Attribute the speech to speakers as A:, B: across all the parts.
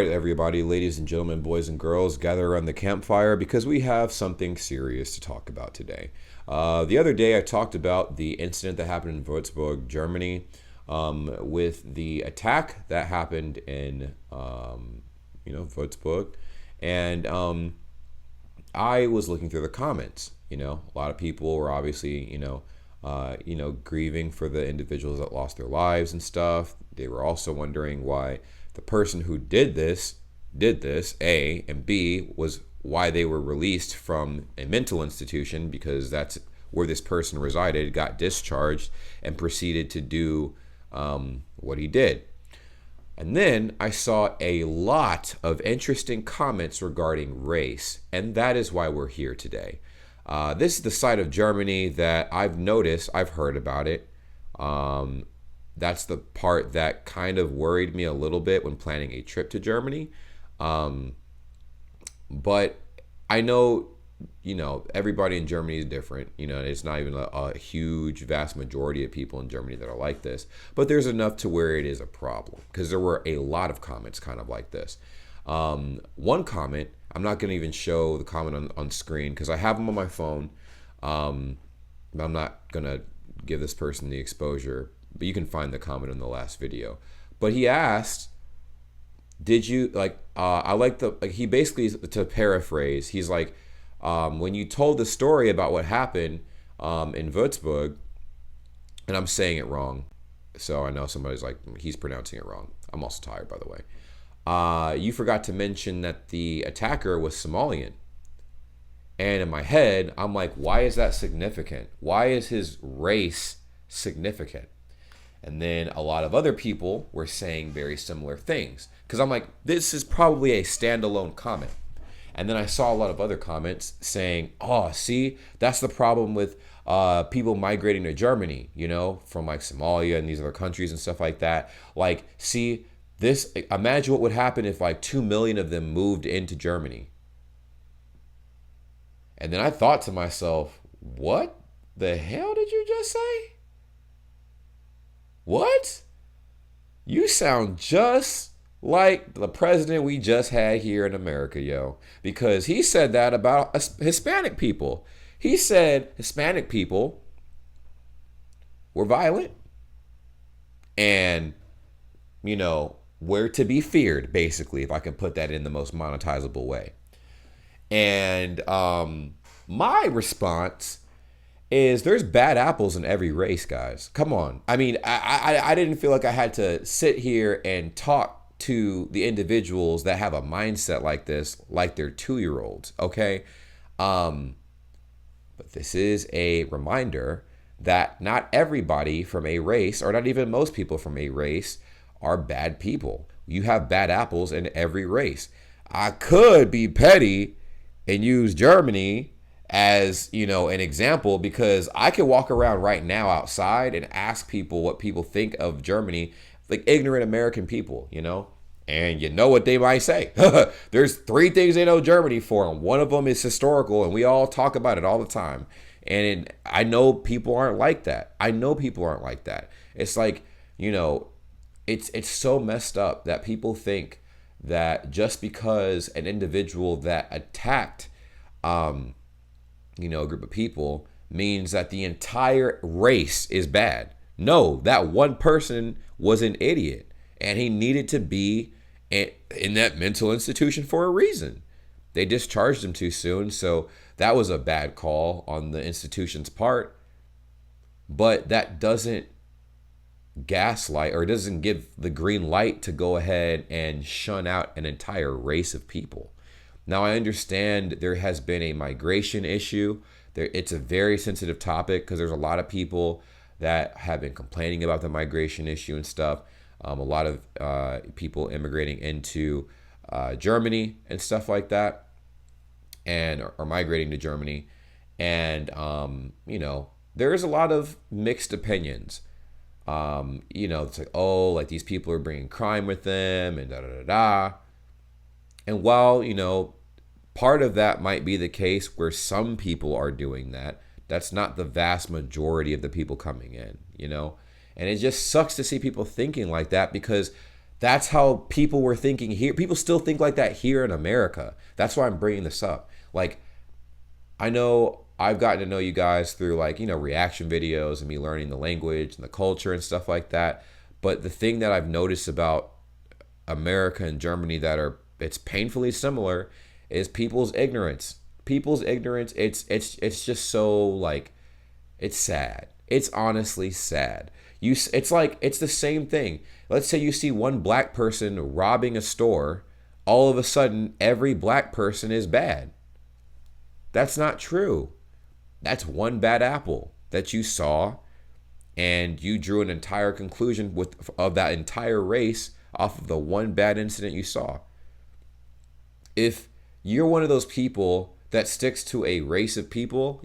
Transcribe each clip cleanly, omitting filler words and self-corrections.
A: right, everybody, ladies and gentlemen, boys and girls, gather around the campfire because we have something serious to talk about today. The other day, I talked about the incident that happened in Würzburg, Germany, with the attack that happened in, Würzburg, and I was looking through the comments. A lot of people were obviously, grieving for the individuals that lost their lives and stuff. They were also wondering why the person who did this, A, and B, was why they were released from a mental institution, because that's where this person resided, got discharged, and proceeded to do what he did. And then I saw a lot of interesting comments regarding race, and that is why we're here today. This is the side of Germany that I've noticed, I've heard about it. That's the part that kind of worried me a little bit when planning a trip to Germany. But I know, everybody in Germany is different. It's not even a huge, vast majority of people in Germany that are like this. But there's enough to where it is a problem, because there were a lot of comments kind of like this. One comment, I'm not going to even show the comment on screen because I have them on my phone. I'm not going to give this person the exposure, but you can find the comment in the last video. But he asked, did you, he basically, to paraphrase, he's like, when you told the story about what happened in Würzburg, and I'm saying it wrong, so I know somebody's like, he's pronouncing it wrong. I'm also tired, by the way. You forgot to mention that the attacker was Somalian. And in my head, I'm like, why is that significant? Why is his race significant? And then a lot of other people were saying very similar things, because I'm like, this is probably a standalone comment. And then I saw a lot of other comments saying, oh, see, that's the problem with people migrating to Germany, from like Somalia and these other countries and stuff like that. Like, see, imagine what would happen if like 2 million of them moved into Germany. And then I thought to myself, what the hell did you just say? What? You sound just like the president we just had here in America, yo. Because he said that about Hispanic people. He said Hispanic people were violent and, were to be feared, basically, if I can put that in the most monetizable way. And my response is, there's bad apples in every race, guys. Come on. I mean, I didn't feel like I had to sit here and talk to the individuals that have a mindset like this, like they're 2-year-olds, okay? But this is a reminder that not everybody from a race, or not even most people from a race, are bad people. You have bad apples in every race. I could be petty and use Germany as, an example, because I can walk around right now outside and ask people what people think of Germany, like ignorant American people, and you know what they might say. There's 3 things they know Germany for, and one of them is historical, and we all talk about it all the time. And I know people aren't like that. It's like, it's so messed up that people think that just because an individual that attacked, a group of people means that the entire race is bad. No, that one person was an idiot, and he needed to be in that mental institution for a reason. They discharged him too soon, so that was a bad call on the institution's part. But that doesn't gaslight, or doesn't give the green light to go ahead and shun out an entire race of people. Now, I understand there has been a migration issue. It's a very sensitive topic because there's a lot of people that have been complaining about the migration issue and stuff. A lot of people immigrating into Germany and stuff like that, and or migrating to Germany. And, there's a lot of mixed opinions. It's like, oh, like these people are bringing crime with them and da-da-da-da. And while, part of that might be the case where some people are doing that, that's not the vast majority of the people coming in, And it just sucks to see people thinking like that, because That's how people were thinking here. People still think like that here in America. That's why I'm bringing this up. Like, I know I've gotten to know you guys through, like, reaction videos and me learning the language and the culture and stuff like that. But the thing that I've noticed about America and Germany it's painfully similar is people's ignorance. People's ignorance. It's just so, like, it's sad. It's honestly sad. It's like, it's the same thing. Let's say you see one black person robbing a store, all of a sudden every black person is bad. That's not true. That's one bad apple that you saw, and you drew an entire conclusion of that entire race off of the one bad incident you saw. If you're one of those people that sticks to a race of people,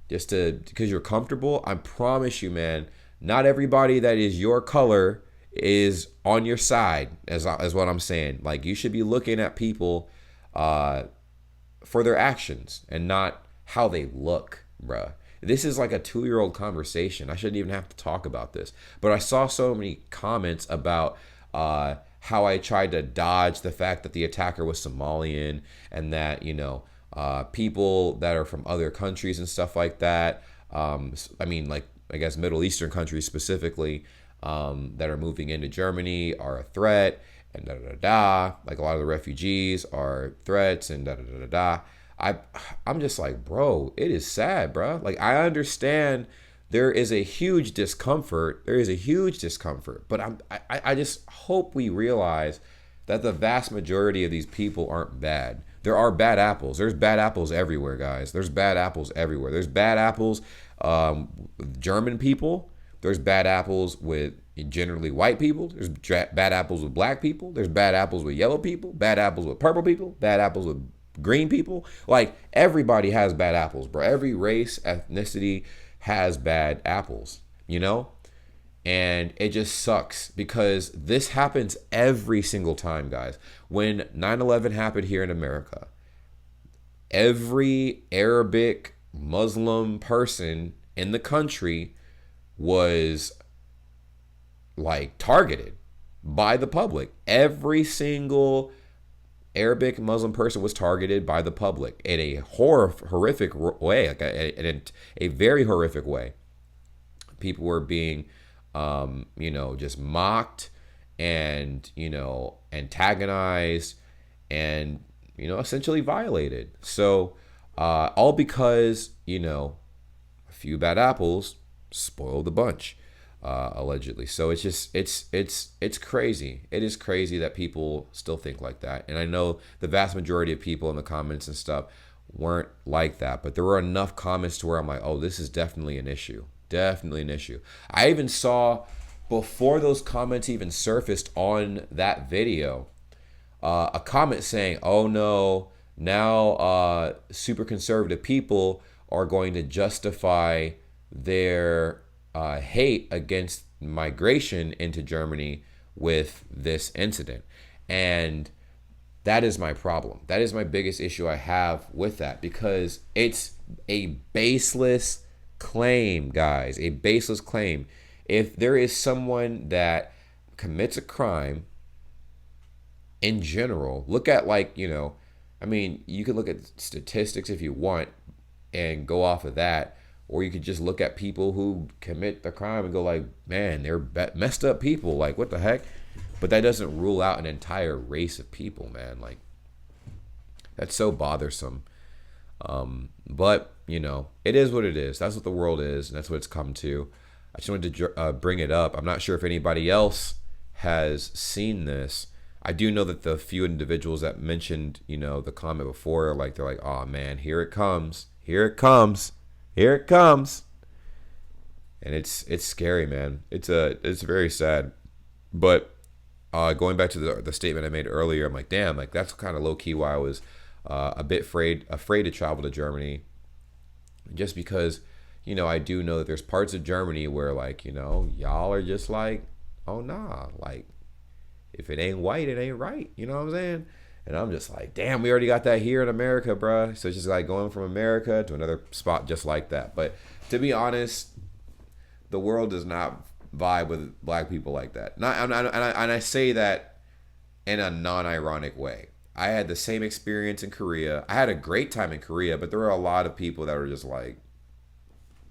A: just because you're comfortable, I promise you, man, not everybody that is your color is on your side, as what I'm saying. Like, you should be looking at people for their actions and not how they look, bruh. This is like a 2-year-old conversation. I shouldn't even have to talk about this. But I saw so many comments about how I tried to dodge the fact that the attacker was Somalian, and that, people that are from other countries and stuff like that. I mean, like, I guess Middle Eastern countries specifically, that are moving into Germany are a threat, and da da da da. Like, a lot of the refugees are threats, and da da da da da. I'm just like, bro, it is sad, bro. Like, I understand there is a huge discomfort. But I just hope we realize that the vast majority of these people aren't bad. There are bad apples. There's bad apples everywhere, guys. There's bad apples everywhere. There's bad apples with German people. There's bad apples with generally white people. There's bad apples with black people. There's bad apples with yellow people. Bad apples with purple people. Bad apples with green people. Like, everybody has bad apples, bro. Every race, ethnicity has bad apples, And it just sucks because this happens every single time, guys. When 9/11 happened here in America, every Arabic Muslim person in the country was, like, targeted by the public. Every single Arabic Muslim person was targeted by the public in a horrific way, like a very horrific way. People were being, just mocked and, antagonized and, essentially violated. So, all because, a few bad apples spoiled the bunch. Allegedly. So it's just it's crazy. It is crazy that people still think like that. And I know the vast majority of people in the comments and stuff weren't like that, but there were enough comments to where I'm like, oh, this is definitely an issue. Definitely an issue. I even saw, before those comments even surfaced on that video, a comment saying, oh no, now super conservative people are going to justify their hate against migration into Germany with this incident. And that is my problem. That is my biggest issue I have with that, because it's a baseless claim, guys. A baseless claim. If there is someone that commits a crime in general, look at, like, you can look at statistics if you want and go off of that. Or you could just look at people who commit the crime and go like, man, they're messed up people. Like, what the heck? But that doesn't rule out an entire race of people, man. Like, that's so bothersome. But, it is what it is. That's what the world is, and that's what it's come to. I just wanted to bring it up. I'm not sure if anybody else has seen this. I do know that the few individuals that mentioned, the comment before, like, they're like, oh man, here it comes. Here it comes. Here it comes. And it's scary, man. It's very sad. But going back to the statement I made earlier, I'm like, damn, like, that's kind of low key why I was a bit afraid to travel to Germany, just because, I do know that there's parts of Germany where, like, y'all are just like, oh nah, like, if it ain't white, it ain't right. You know what I'm saying? And I'm just like, damn, we already got that here in America, bruh. So it's just like going from America to another spot just like that. But to be honest, the world does not vibe with black people like that. And I say that in a non-ironic way. I had the same experience in Korea. I had a great time in Korea, but there were a lot of people that were just like,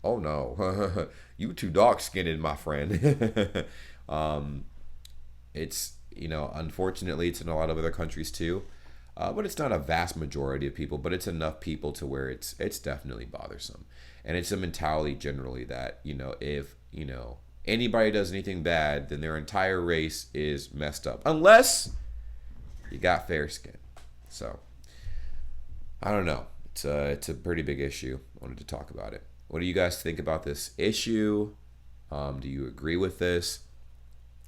A: "Oh no, you too dark skinned, my friend." It's, unfortunately, it's in a lot of other countries too, but it's not a vast majority of people. But it's enough people to where it's definitely bothersome, and it's a mentality generally that if anybody does anything bad, then their entire race is messed up, unless you got fair skin. So I don't know. It's a pretty big issue. I wanted to talk about it. What do you guys think about this issue? Do you agree with this?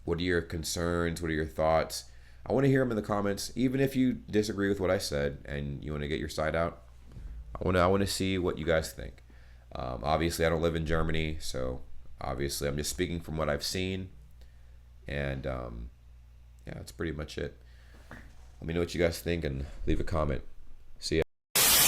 A: What are your concerns? What are your thoughts? I want to hear them in the comments. Even if you disagree with what I said and you want to get your side out, I want to see what you guys think. Obviously, I don't live in Germany, so obviously I'm just speaking from what I've seen. And yeah, that's pretty much it. Let me know what you guys think and leave a comment. See ya.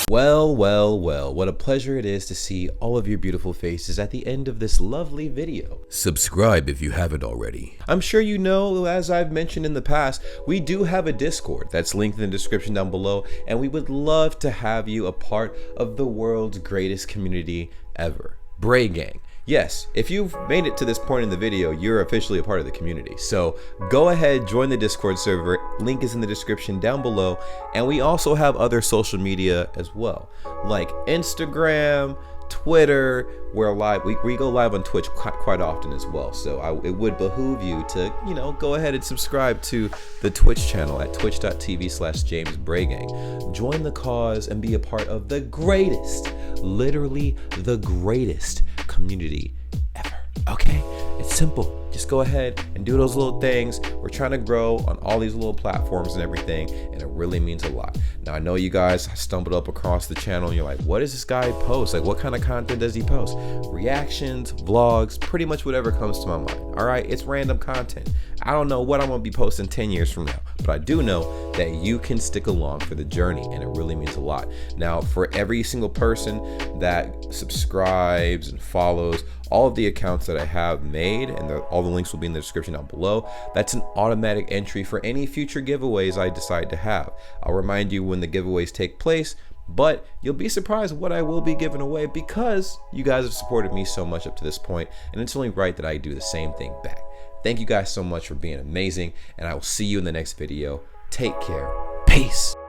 A: Well, well, well, what a pleasure it is to see all of your beautiful faces at the end of this lovely video. Subscribe if you haven't already. I'm sure you know, as I've mentioned in the past, we do have a Discord that's linked in the description down below, and we would love to have you a part of the world's greatest community ever, Bray Gang. Yes, if you've made it to this point in the video, you're officially a part of the community. So go ahead, join the Discord server. Link is in the description down below. And we also have other social media as well, like Instagram, Twitter. We're live. We go live on Twitch quite often as well. So it would behoove you to, go ahead and subscribe to the Twitch channel at twitch.tv/JamesBrayGang. Join the cause and be a part of the greatest, literally the greatest community ever. Okay, it's simple. Just go ahead and do those little things. We're trying to grow on all these little platforms and everything, and it really means a lot. Now, I know you guys stumbled up across the channel and you're like, what does this guy post? Like, what kind of content does he post? Reactions, vlogs, pretty much whatever comes to my mind. All right, it's random content. I don't know what I'm gonna be posting 10 years from now, but I do know that you can stick along for the journey, and it really means a lot. Now, for every single person that subscribes and follows all of the accounts that I have made, and all the links will be in the description down below, that's an automatic entry for any future giveaways I decide to have. I'll remind you when the giveaways take place, but you'll be surprised what I will be giving away because you guys have supported me so much up to this point, and it's only right that I do the same thing back. Thank you guys so much for being amazing, and I will see you in the next video. Take care. Peace.